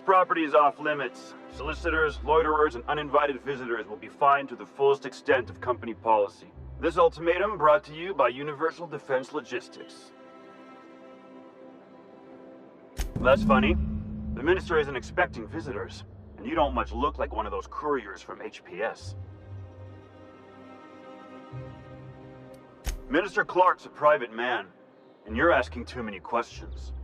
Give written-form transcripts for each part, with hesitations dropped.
property is off limits. Solicitors, loiterers, and uninvited visitors will be fined to the fullest extent of company policy. This ultimatum brought to you by Universal Defense Logistics. That's funny. The minister isn't expecting visitors, and you don't much look like one of those couriers from HPS. Minister Clark's a private man, and you're asking too many questions.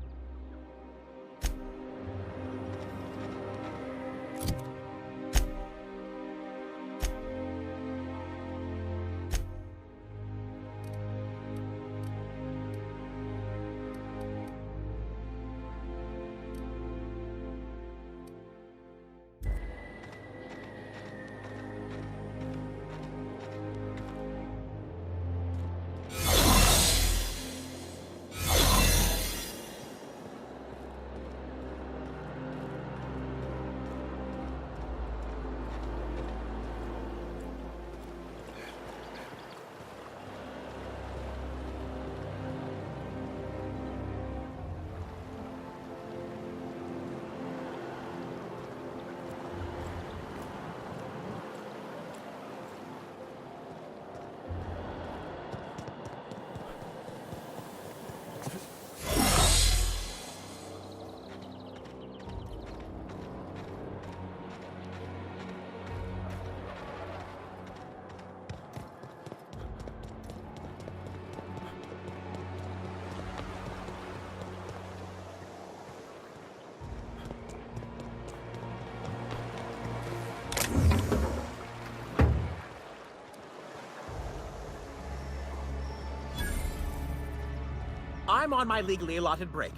I'm on my legally allotted break.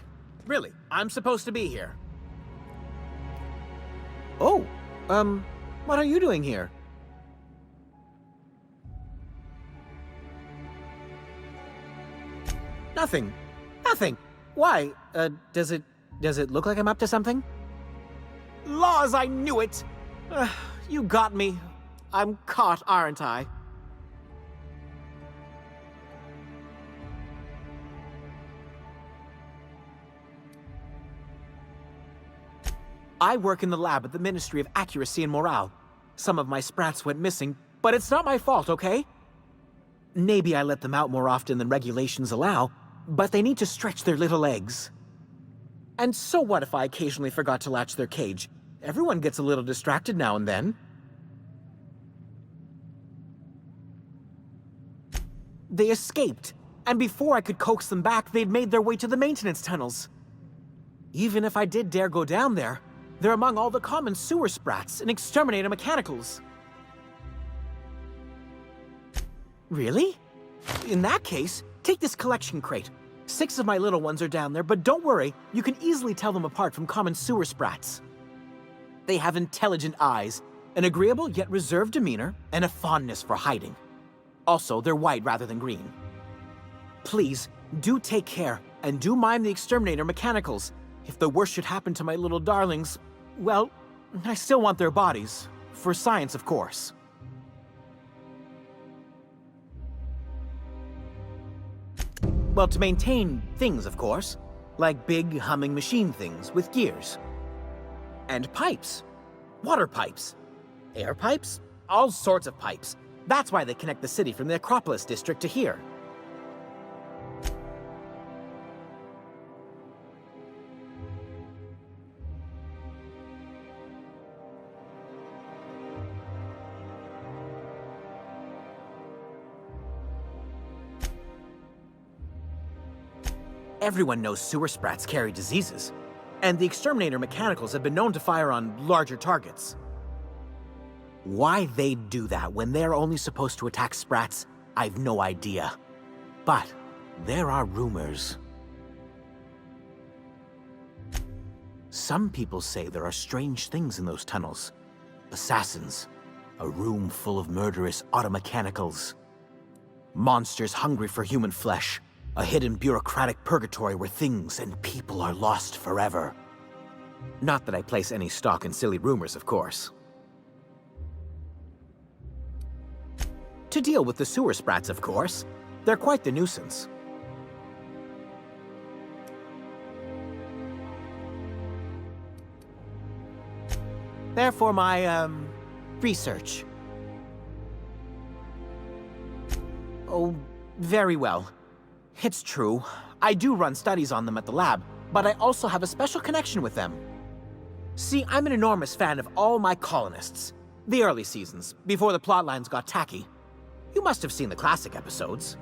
Really, I'm supposed to be here. Oh, what are you doing here? Nothing. Nothing. Why? Does it look like I'm up to something? Laws, I knew it! You got me. I'm caught, aren't I? I work in the lab at the Ministry of Accuracy and Morale. Some of my sprats went missing, but it's not my fault, okay? Maybe I let them out more often than regulations allow, but they need to stretch their little legs. And so what if I occasionally forgot to latch their cage? Everyone gets a little distracted now and then. They escaped, and before I could coax them back, they'd made their way to the maintenance tunnels. Even if I did dare go down there, they're among all the common sewer sprats and exterminator mechanicals. Really? In that case, take this collection crate. 6 of my little ones are down there, but don't worry, you can easily tell them apart from common sewer sprats. They have intelligent eyes, an agreeable yet reserved demeanor, and a fondness for hiding. Also, they're white rather than green. Please, do take care, and do mind the exterminator mechanicals. If the worst should happen to my little darlings, well, I still want their bodies. For science, of course. Well, to maintain things, of course. Like big, humming machine things with gears. And pipes. Water pipes. Air pipes. All sorts of pipes. That's why they connect the city from the Acropolis district to here. Everyone knows sewer sprats carry diseases, and the exterminator mechanicals have been known to fire on larger targets. Why they'd do that when they're only supposed to attack sprats, I've no idea. But there are rumors. Some people say there are strange things in those tunnels. Assassins, a room full of murderous automechanicals, monsters hungry for human flesh, a hidden bureaucratic purgatory where things and people are lost forever. Not that I place any stock in silly rumors, of course. To deal with the sewer sprats, of course. They're quite the nuisance. They're for my, research. Oh, very well. It's true. I do run studies on them at the lab, but I also have a special connection with them. See, I'm an enormous fan of all my colonists. The early seasons, before the plotlines got tacky. You must have seen the classic episodes.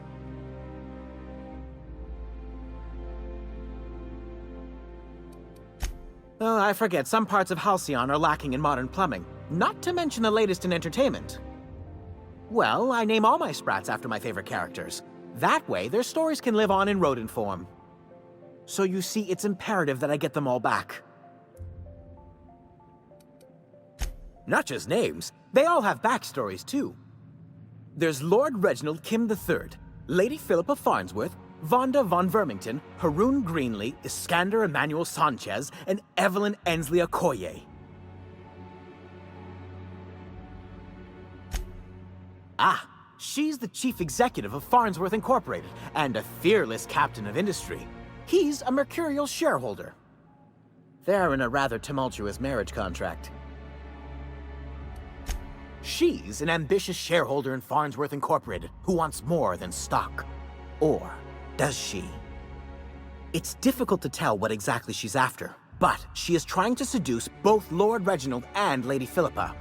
Oh, I forget, some parts of Halcyon are lacking in modern plumbing, not to mention the latest in entertainment. Well, I name all my sprats after my favorite characters. That way, their stories can live on in rodent form. So you see, it's imperative that I get them all back. Not just names, they all have backstories too. There's Lord Reginald Kim III, Lady Philippa Farnsworth, Vonda von Vermington, Haroon Greenlee, Iskander Emmanuel Sanchez, and Evelyn Ensley Okoye. Ah, she's the chief executive of Farnsworth Incorporated, and a fearless captain of industry. He's a mercurial shareholder. They're in a rather tumultuous marriage contract. She's an ambitious shareholder in Farnsworth Incorporated who wants more than stock. Or does she? It's difficult to tell what exactly she's after, but she is trying to seduce both Lord Reginald and Lady Philippa.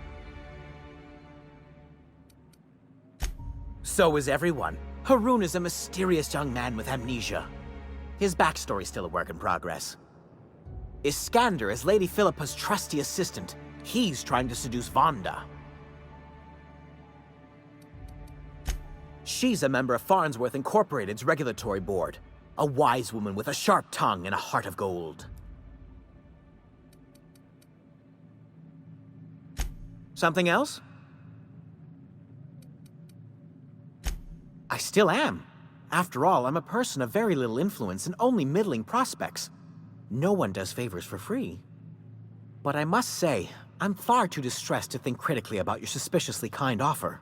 So is everyone. Haroon is a mysterious young man with amnesia. His backstory's still a work in progress. Iskander is Lady Philippa's trusty assistant. He's trying to seduce Vonda. She's a member of Farnsworth Incorporated's regulatory board. A wise woman with a sharp tongue and a heart of gold. Something else? I still am. After all, I'm a person of very little influence and only middling prospects. No one does favors for free. But I must say, I'm far too distressed to think critically about your suspiciously kind offer.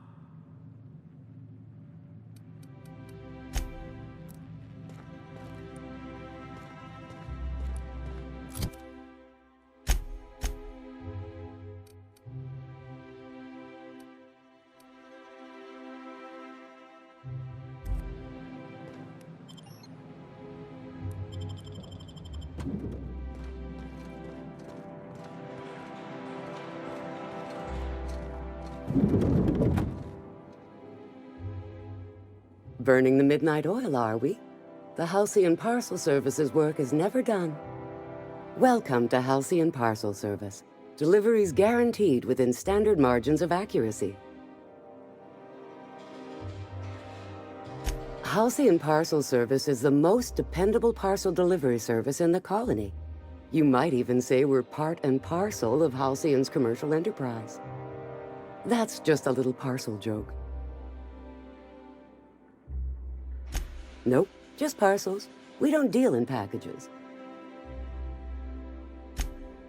Burning the midnight oil, are we? The Halcyon Parcel Service's work is never done. Welcome to Halcyon Parcel Service. Deliveries guaranteed within standard margins of accuracy. Halcyon Parcel Service is the most dependable parcel delivery service in the colony. You might even say we're part and parcel of Halcyon's commercial enterprise. That's just a little parcel joke. Nope, just parcels. We don't deal in packages.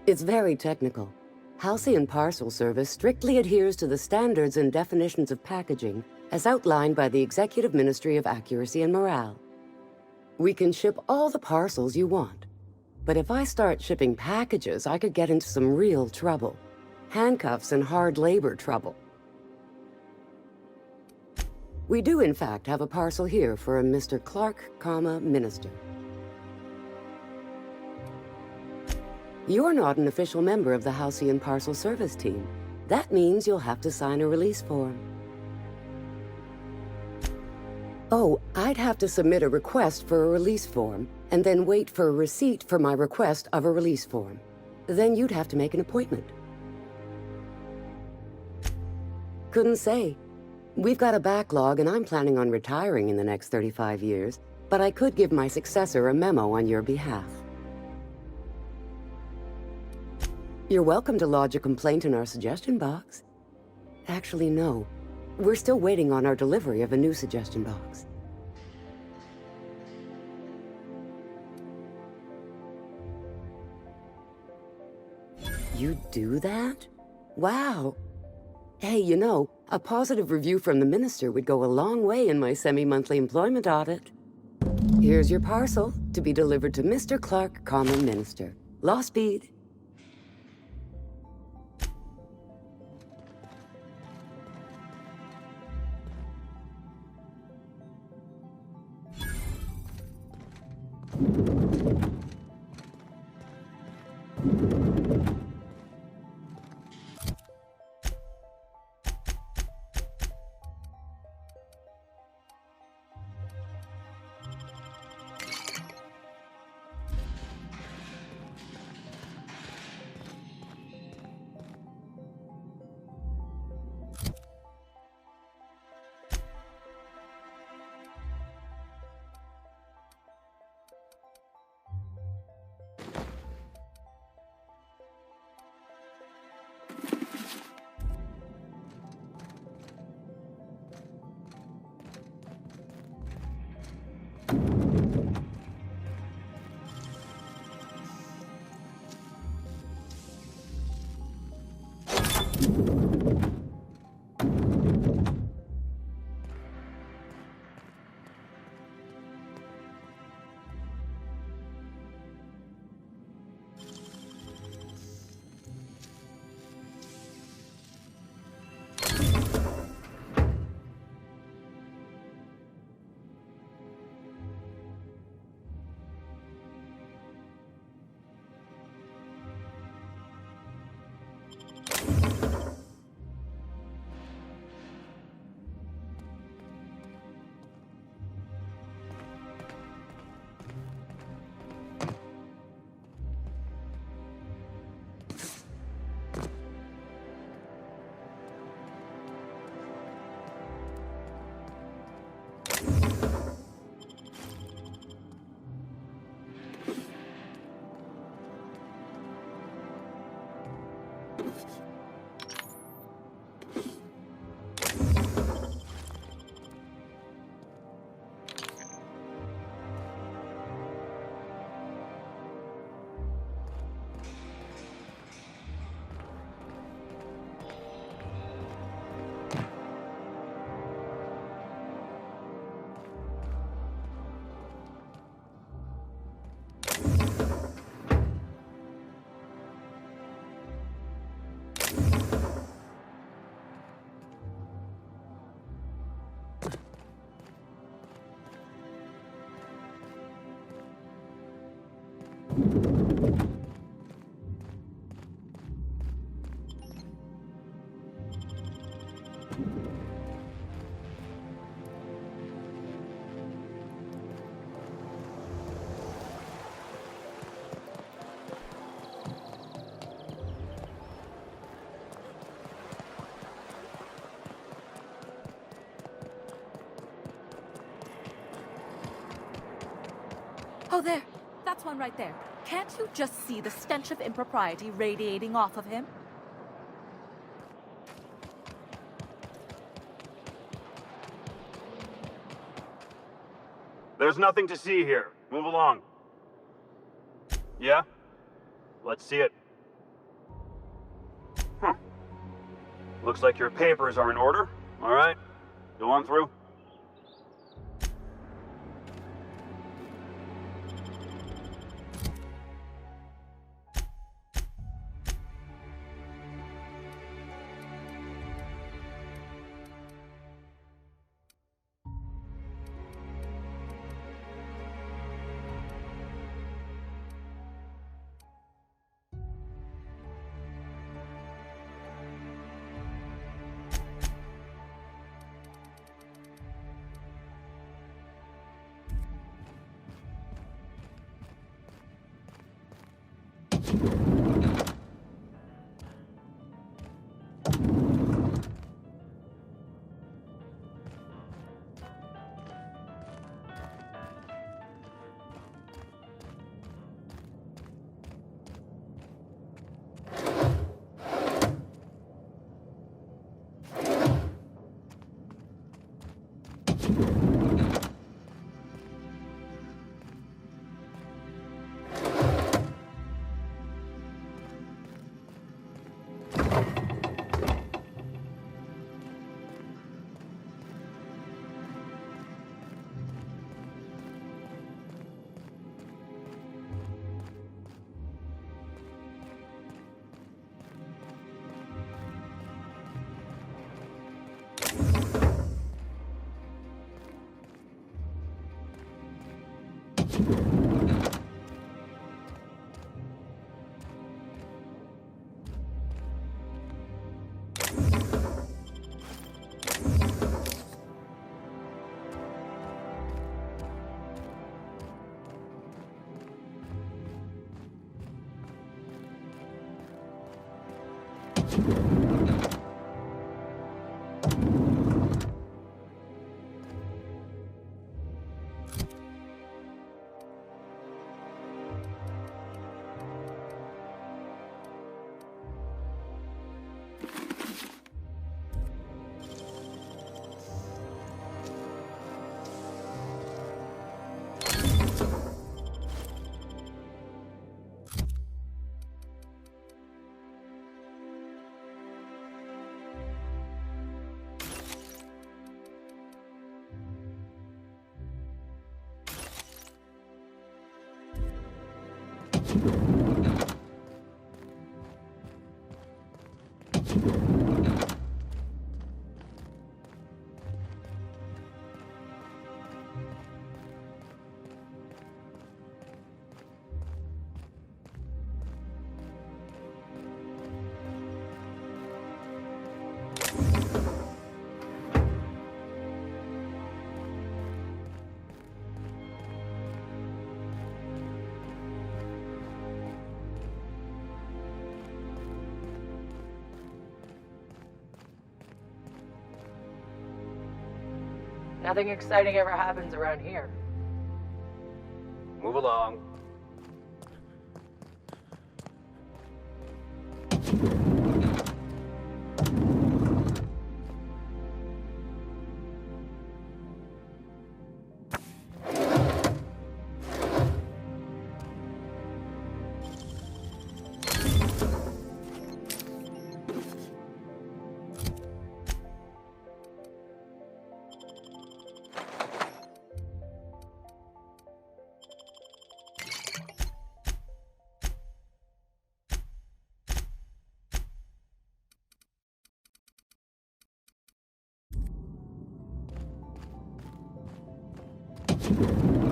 It's very technical. Halcyon Parcel Service strictly adheres to the standards and definitions of packaging as outlined by the Executive Ministry of Accuracy and Morale. We can ship all the parcels you want. But if I start shipping packages, I could get into some real trouble. Handcuffs and hard labor trouble. We do, in fact, have a parcel here for a Mr. Clark, Minister. You're not an official member of the Halcyon Parcel Service team. That means you'll have to sign a release form. Oh, I'd have to submit a request for a release form, and then wait for a receipt for my request of a release form. Then you'd have to make an appointment. Couldn't say. We've got a backlog, and I'm planning on retiring in the next 35 years, but I could give my successor a memo on your behalf. You're welcome to lodge a complaint in our suggestion box. Actually, no. We're still waiting on our delivery of a new suggestion box. You do that? Wow. Hey, you know, a positive review from the minister would go a long way in my semi-monthly employment audit. Here's your parcel to be delivered to Mr. Clark, Minister. Law speed. Oh, there. That's one right there. Can't you just see the stench of impropriety radiating off of him? There's nothing to see here. Move along. Yeah? Let's see it. Looks like your papers are in order. All right. Go on through. Nothing exciting ever happens around here. Move along.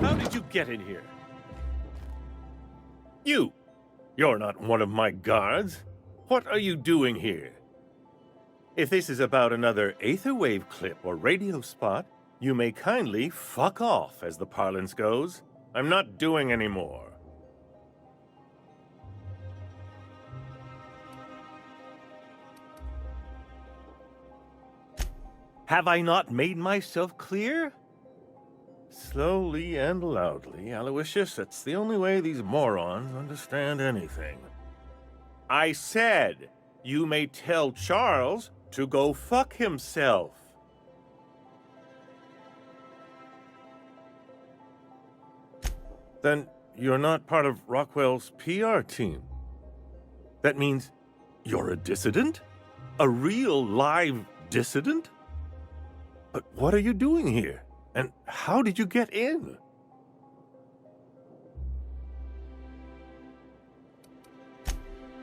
How did you get in here? You're not one of my guards. What are you doing here? If this is about another aetherwave clip or radio spot, you may kindly fuck off, as the parlance goes. I'm not doing any more. Have I not made myself clear? Slowly and loudly, Aloysius. That's the only way these morons understand anything. I said, you may tell Charles to go fuck himself. Then you're not part of Rockwell's PR team. That means you're a dissident? A real live dissident? But what are you doing here? And how did you get in?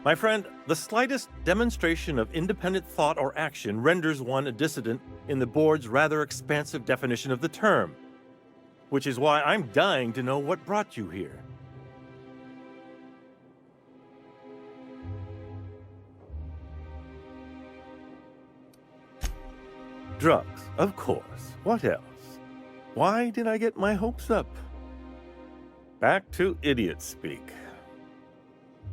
My friend, the slightest demonstration of independent thought or action renders one a dissident in the board's rather expansive definition of the term, which is why I'm dying to know what brought you here. Drugs, of course. What else? Why did I get my hopes up? Back to idiot speak.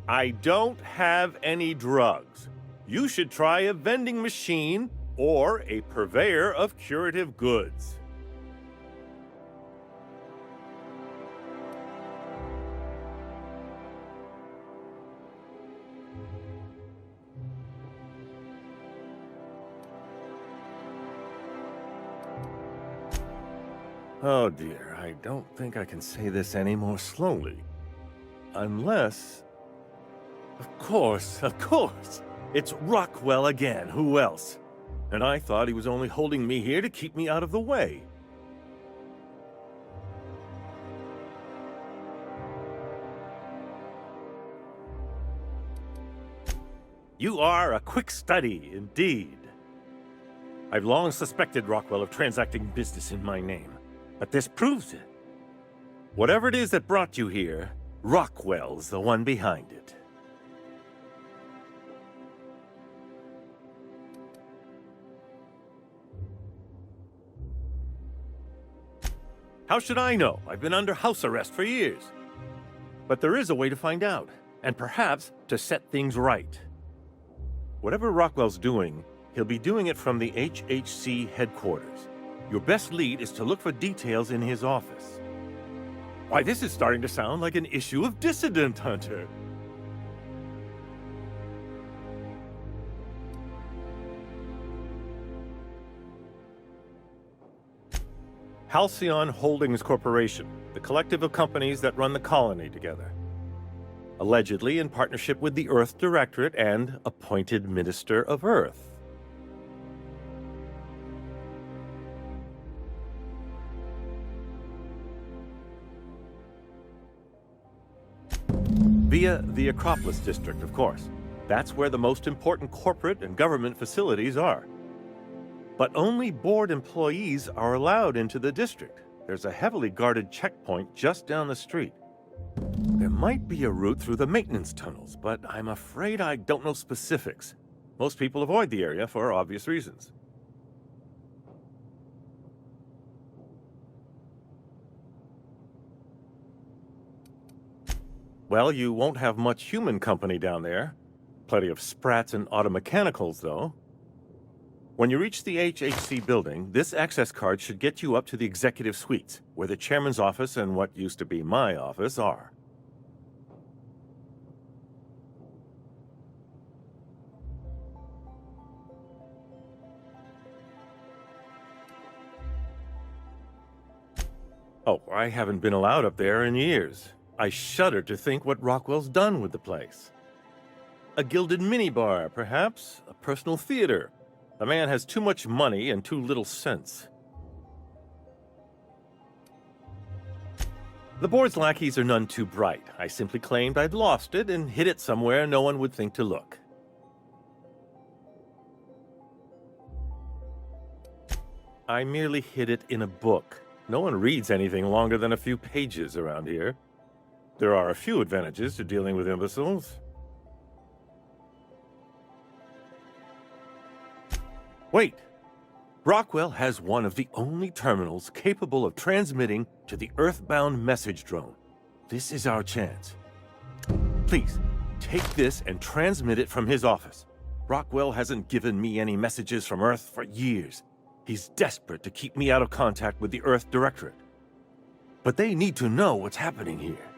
I don't have any drugs. You should try a vending machine or a purveyor of curative goods. Oh dear, I don't think I can say this any more slowly. Unless... Of course, it's Rockwell again, who else? And I thought he was only holding me here to keep me out of the way. You are a quick study, indeed. I've long suspected Rockwell of transacting business in my name. But this proves it. Whatever it is that brought you here, Rockwell's the one behind it. How should I know? I've been under house arrest for years. But there is a way to find out, and perhaps to set things right. Whatever Rockwell's doing, he'll be doing it from the HHC headquarters. Your best lead is to look for details in his office. Why, this is starting to sound like an issue of Dissident Hunter. Halcyon Holdings Corporation, the collective of companies that run the colony together. Allegedly in partnership with the Earth Directorate and appointed Minister of Earth. Via the Acropolis District, of course. That's where the most important corporate and government facilities are. But only board employees are allowed into the district. There's a heavily guarded checkpoint just down the street. There might be a route through the maintenance tunnels, but I'm afraid I don't know specifics. Most people avoid the area for obvious reasons. Well, you won't have much human company down there. Plenty of sprats and automechanicals, though. When you reach the HHC building, this access card should get you up to the executive suites, where the chairman's office and what used to be my office are. Oh, I haven't been allowed up there in years. I shudder to think what Rockwell's done with the place. A gilded minibar, perhaps? A personal theater? The man has too much money and too little sense. The board's lackeys are none too bright. I simply claimed I'd lost it and hid it somewhere no one would think to look. I merely hid it in a book. No one reads anything longer than a few pages around here. There are a few advantages to dealing with imbeciles. Wait! Rockwell has one of the only terminals capable of transmitting to the Earthbound message drone. This is our chance. Please, take this and transmit it from his office. Rockwell hasn't given me any messages from Earth for years. He's desperate to keep me out of contact with the Earth Directorate. But they need to know what's happening here.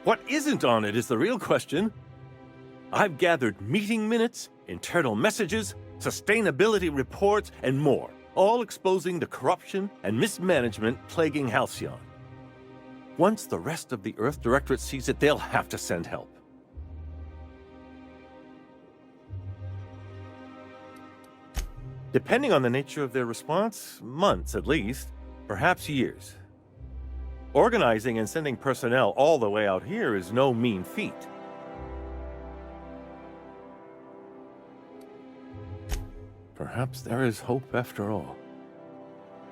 What isn't on it is the real question. I've gathered meeting minutes, internal messages, sustainability reports, and more, all exposing the corruption and mismanagement plaguing Halcyon. Once the rest of the Earth Directorate sees it, they'll have to send help. Depending on the nature of their response, months at least, perhaps years. Organizing and sending personnel all the way out here is no mean feat. Perhaps there is hope after all.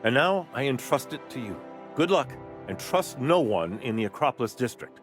And now I entrust it to you. Good luck, and trust no one in the Acropolis District.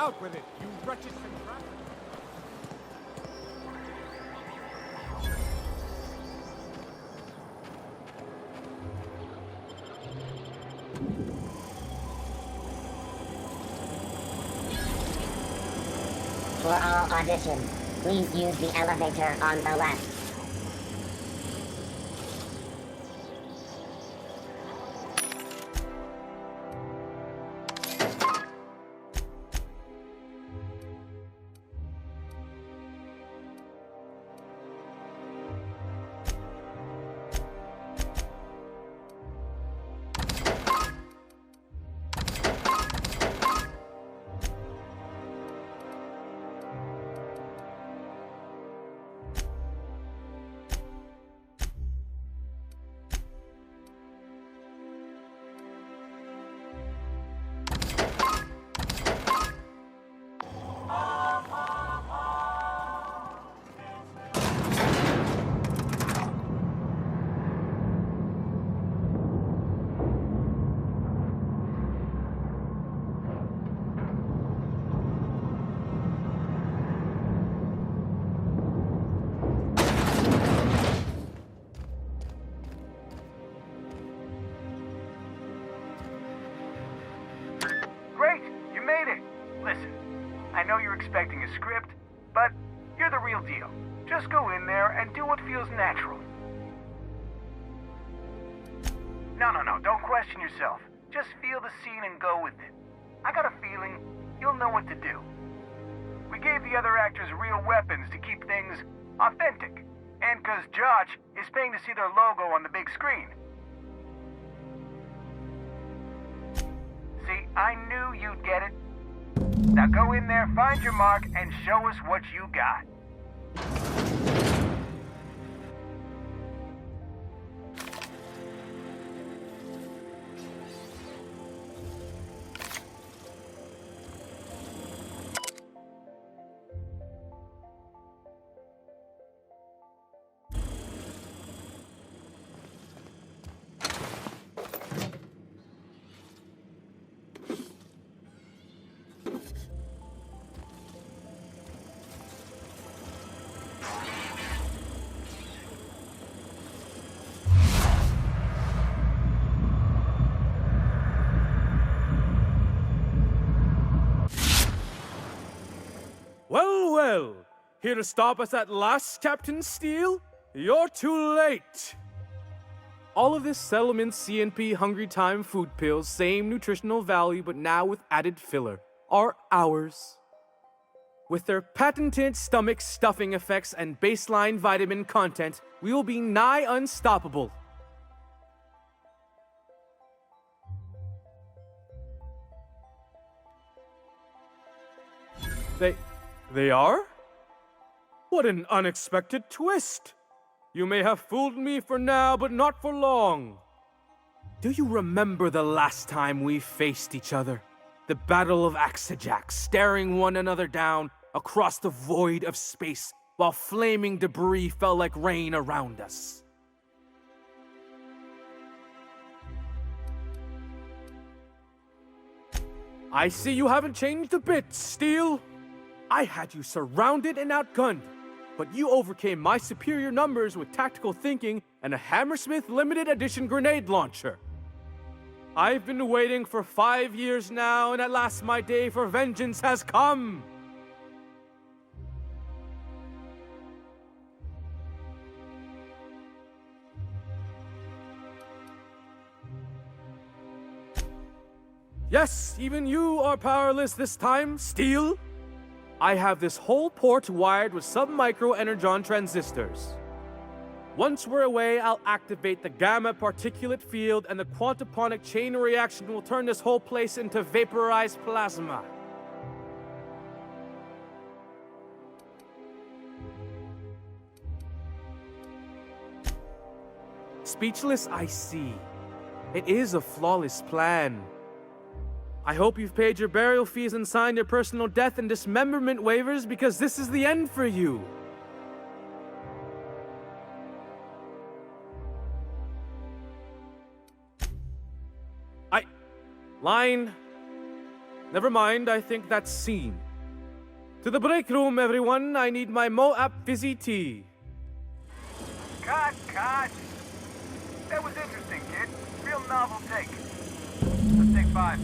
Out with it, you wretched contraption! For all auditions, please use the elevator on the left. Expecting a script, but you're the real deal. Just go in there and do what feels natural. No, don't question yourself. Just feel the scene and go with it. I got a feeling you'll know what to do. We gave the other actors real weapons to keep things authentic, and because Josh is paying to see their logo on the big screen. See, I knew you'd get it. Now go in there, find your mark, and show us what you got. Well, here to stop us at last, Captain Steele? You're too late! All of this settlement CNP Hungry Time food pills, same nutritional value but now with added filler, are ours. With their patented stomach stuffing effects and baseline vitamin content, we will be nigh unstoppable. They are? What an unexpected twist! You may have fooled me for now, but not for long. Do you remember the last time we faced each other? The Battle of Axejack, staring one another down across the void of space while flaming debris fell like rain around us. I see you haven't changed a bit, Steele. I had you surrounded and outgunned, but you overcame my superior numbers with tactical thinking and a Hammersmith limited edition grenade launcher. I've been waiting for 5 years now, and at last my day for vengeance has come. Yes, even you are powerless this time, Steele. I have this whole port wired with sub-micro energon transistors. Once we're away, I'll activate the gamma particulate field and the quantaponic chain reaction will turn this whole place into vaporized plasma. Speechless, I see. It is a flawless plan. I hope you've paid your burial fees and signed your personal death and dismemberment waivers because this is the end for you. Line. Never mind, I think that's seen. To the break room, everyone. I need my Moab fizzy tea. Cut! That was interesting, kid. Real novel take. Let's take 5.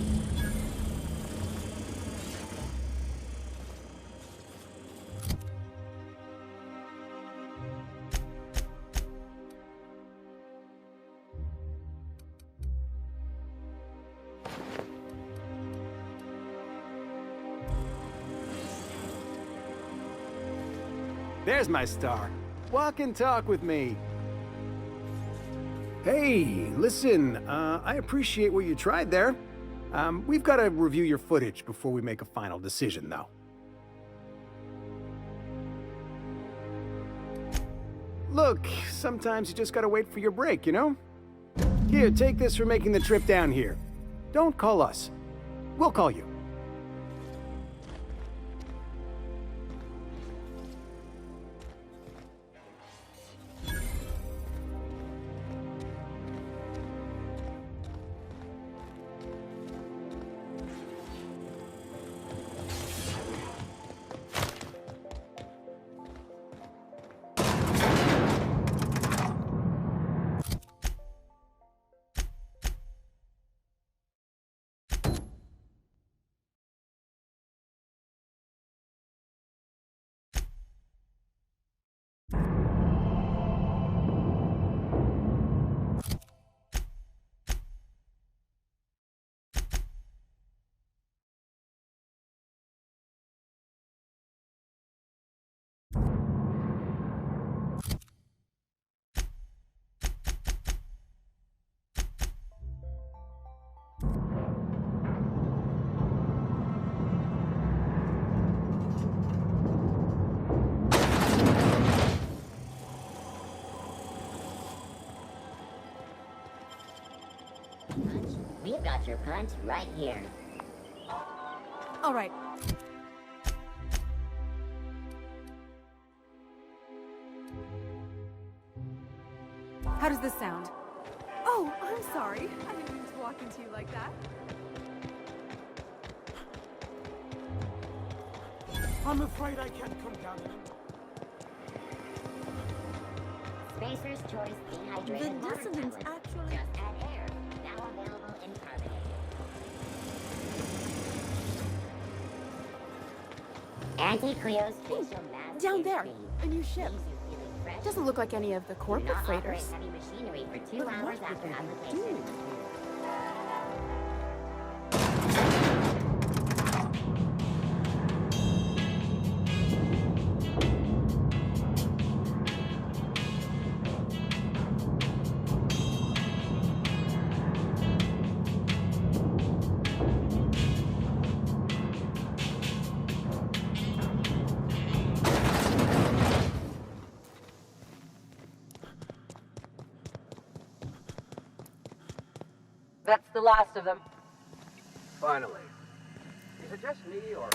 There's my star. Walk and talk with me. Hey, listen, I appreciate what you tried there. We've got to review your footage before we make a final decision, though. Look, sometimes you just gotta wait for your break, you know? Here, take this for making the trip down here. Don't call us. We'll call you. We've got your punch right here. All right. How does this sound? Oh, I'm sorry. I didn't mean to walk into you like that. I'm afraid I can't come down. Spacer's Choice dehydrated The water dissonance tablets. actually... Just add air. Now available in carbonate. Anti-Cleo's facial mask. Down there, cream. a new ship. Leaves you feeling fresh. Doesn't look like any of the Do corporate not operate freighters. heavy machinery for 2 But hours what after would they application. do? That's the last of them. Finally. Is it just me, or...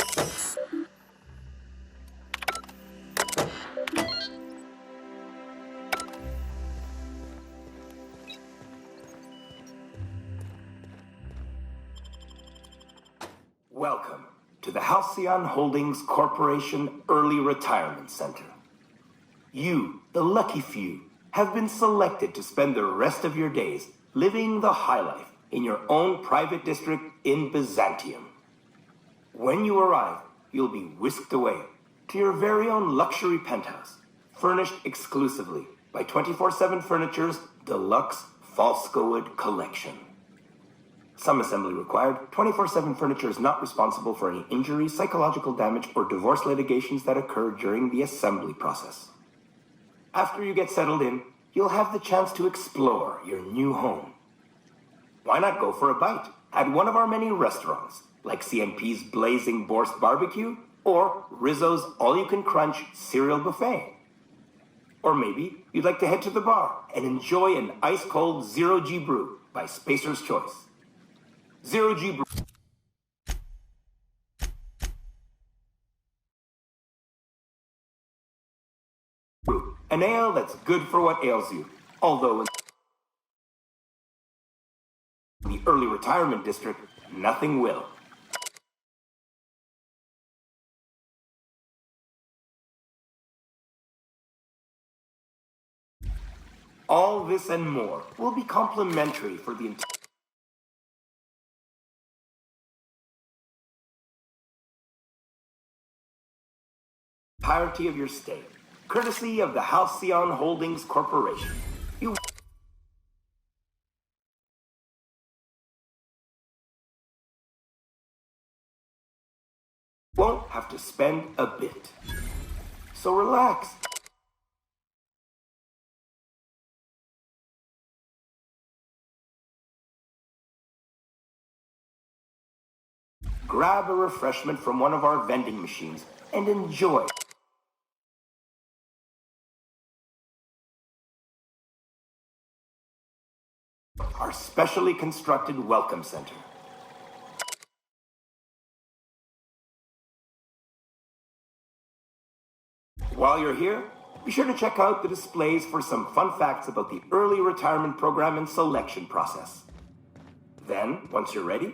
Welcome to the Halcyon Holdings Corporation Early Retirement Center. You, the lucky few, have been selected to spend the rest of your days living the high life in your own private district in Byzantium. When you arrive, you'll be whisked away to your very own luxury penthouse, furnished exclusively by 24/7 Furniture's deluxe Falscowood collection. Some assembly required. 24/7 Furniture is not responsible for any injury, psychological damage, or divorce litigations that occur during the assembly process. After you get settled in, you'll have the chance to explore your new home. Why not go for a bite at one of our many restaurants, like CNP's Blazing Borscht Barbecue or Rizzo's All-You-Can-Crunch Cereal Buffet? Or maybe you'd like to head to the bar and enjoy an ice-cold Zero-G brew by Spacer's Choice. Zero-G brew. An ale that's good for what ails you, although in the early retirement district, nothing will. All this and more will be complimentary for the entirety of your stay, courtesy of the Halcyon Holdings Corporation. You won't have to spend a bit. So relax. Grab a refreshment from one of our vending machines and enjoy. Our specially constructed welcome center. While you're here, be sure to check out the displays for some fun facts about the early retirement program and selection process. Then, once you're ready,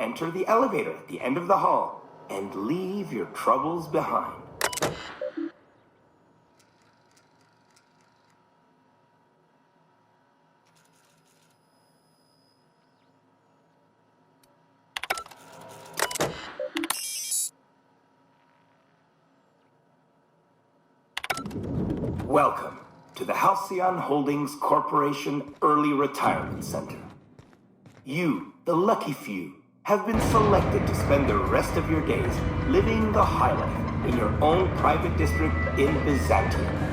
enter the elevator at the end of the hall and leave your troubles behind. Welcome to the Halcyon Holdings Corporation Early Retirement Center. You, the lucky few, have been selected to spend the rest of your days living the high life in your own private district in Bizancio.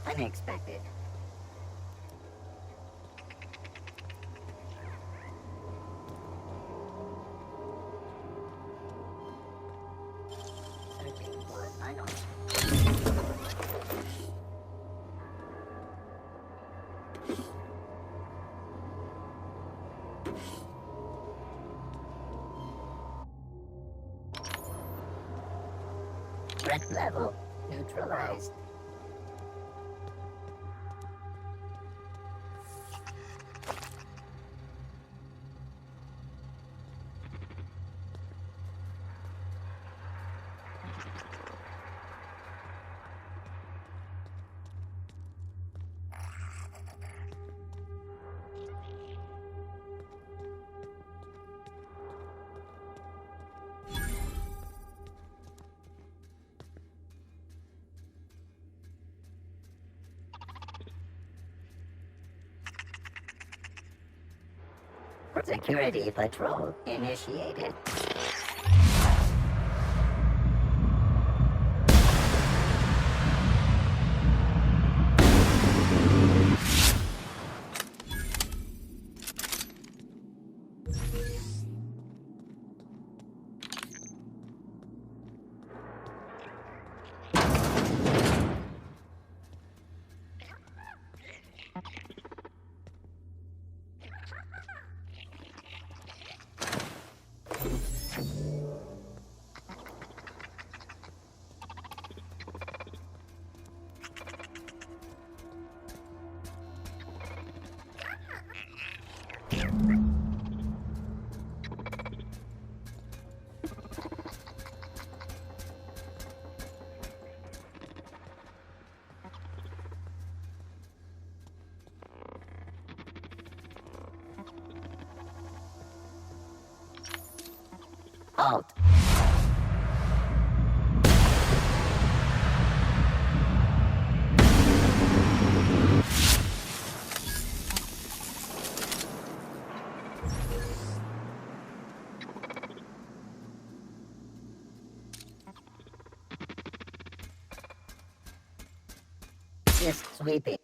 Unexpected. Searching for a final. Threat level neutralized. Security patrol initiated. Halt. Just sweeping.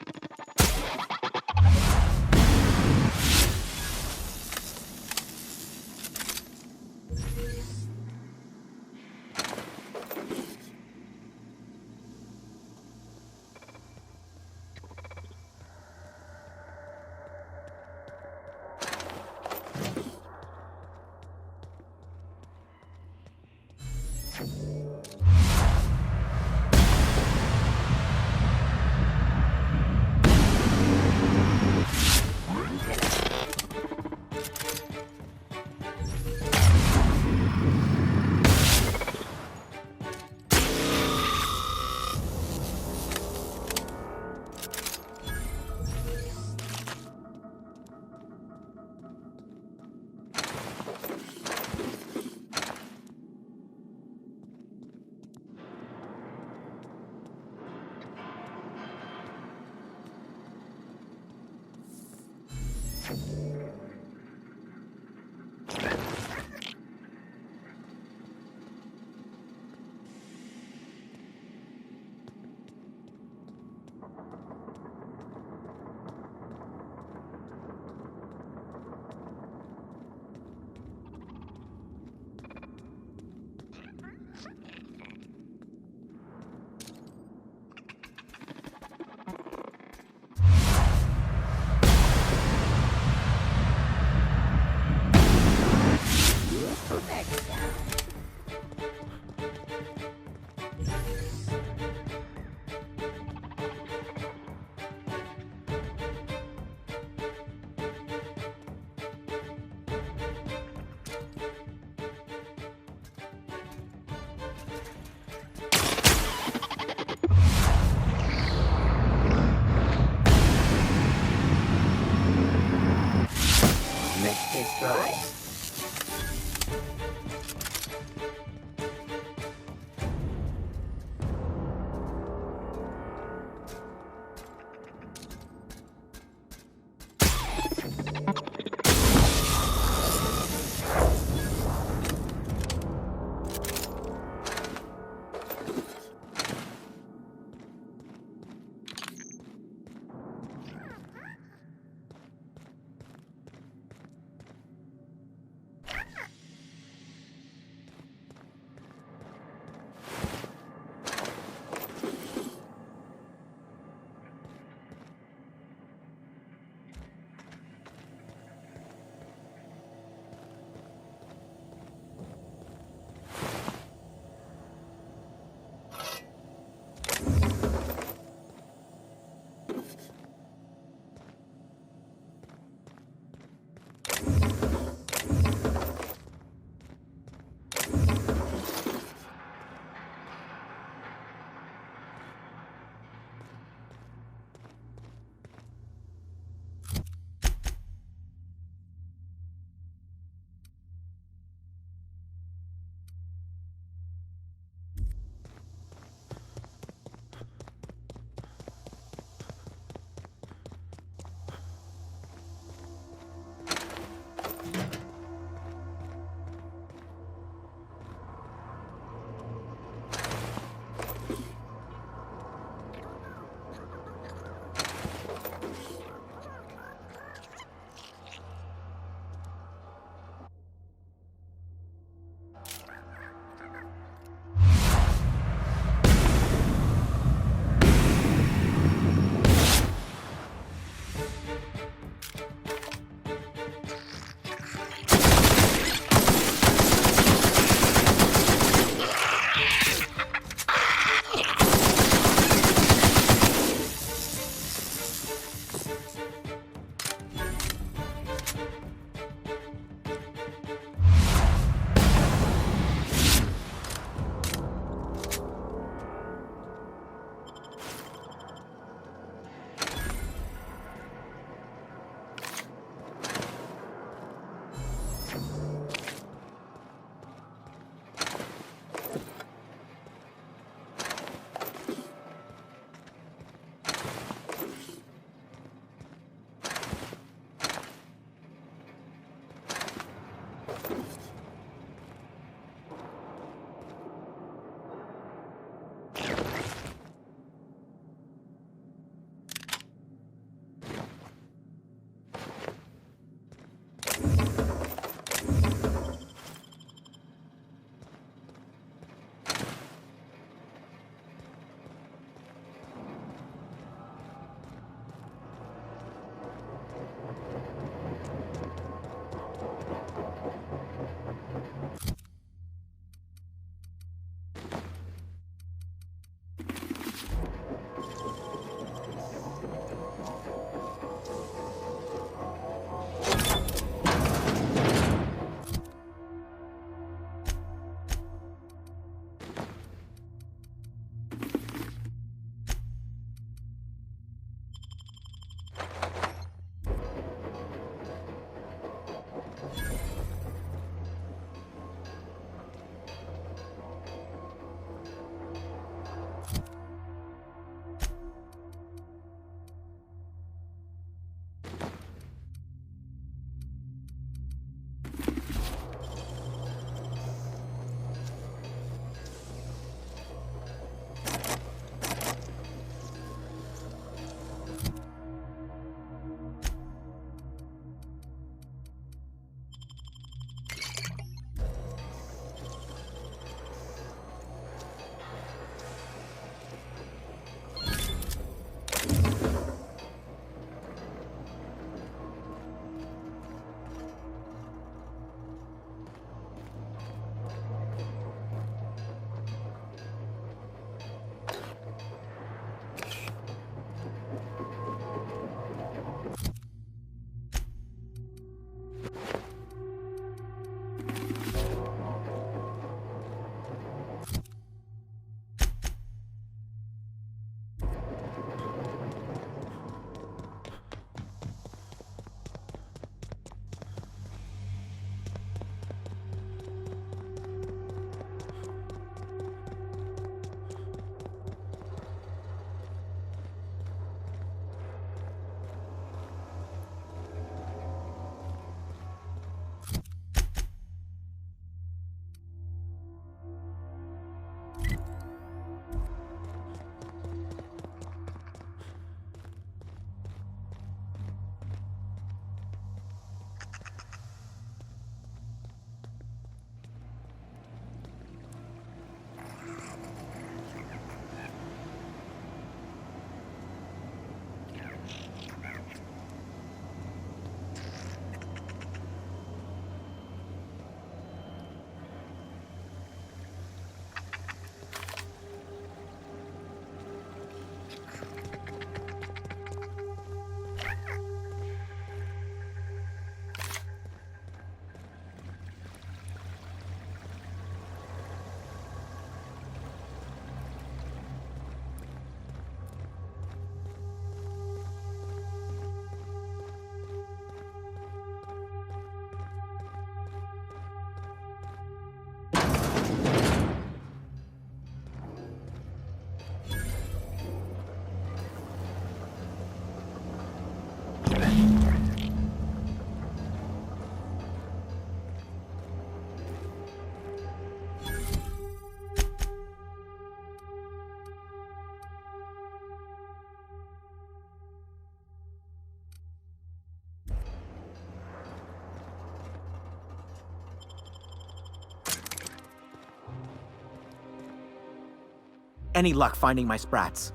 any luck finding my sprats.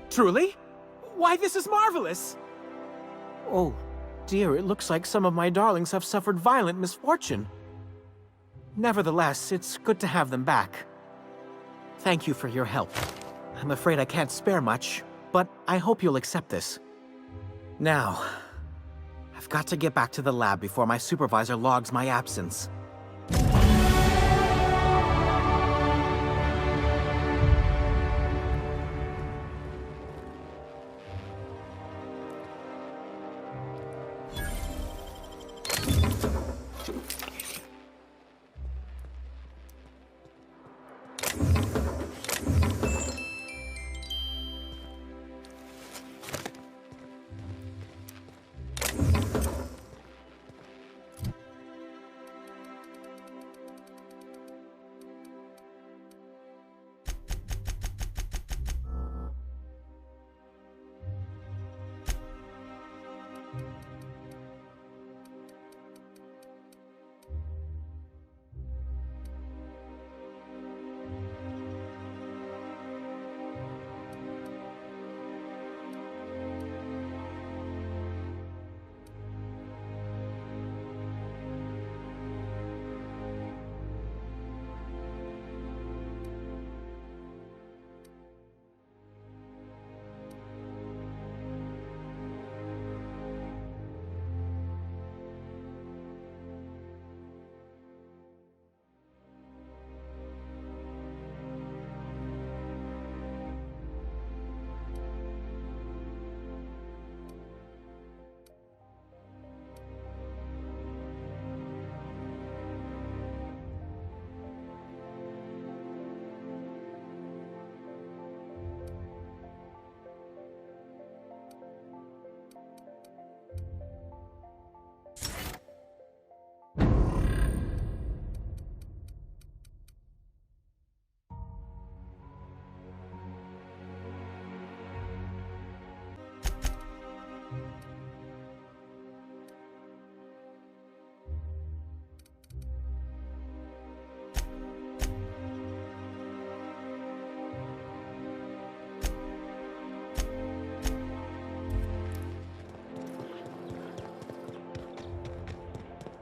Truly? Why, this is marvelous! Oh, dear, it looks like some of my darlings have suffered violent misfortune. Nevertheless, it's good to have them back. Thank you for your help. I'm afraid I can't spare much, but I hope you'll accept this. Now, I've got to get back to the lab before my supervisor logs my absence.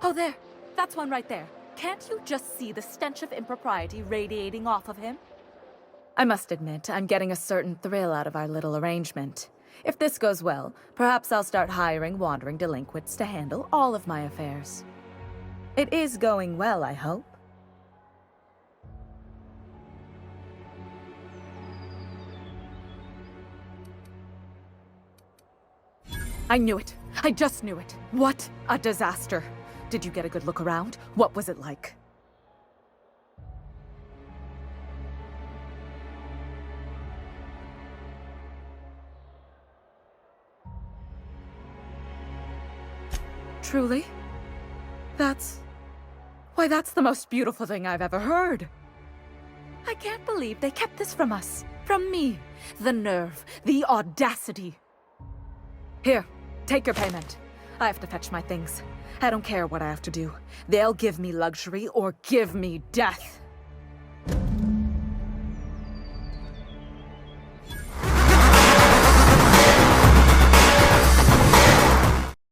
Oh, there. That's one right there. Can't you just see the stench of impropriety radiating off of him? I must admit, I'm getting a certain thrill out of our little arrangement. If this goes well, perhaps I'll start hiring wandering delinquents to handle all of my affairs. It is going well, I hope. I knew it. I just knew it. What a disaster. Did you get a good look around? What was it like? Truly? Why, that's the most beautiful thing I've ever heard. I can't believe they kept this from us. From me. The nerve. The audacity. Here, take your payment. I have to fetch my things. I don't care what I have to do. They'll give me luxury or give me death.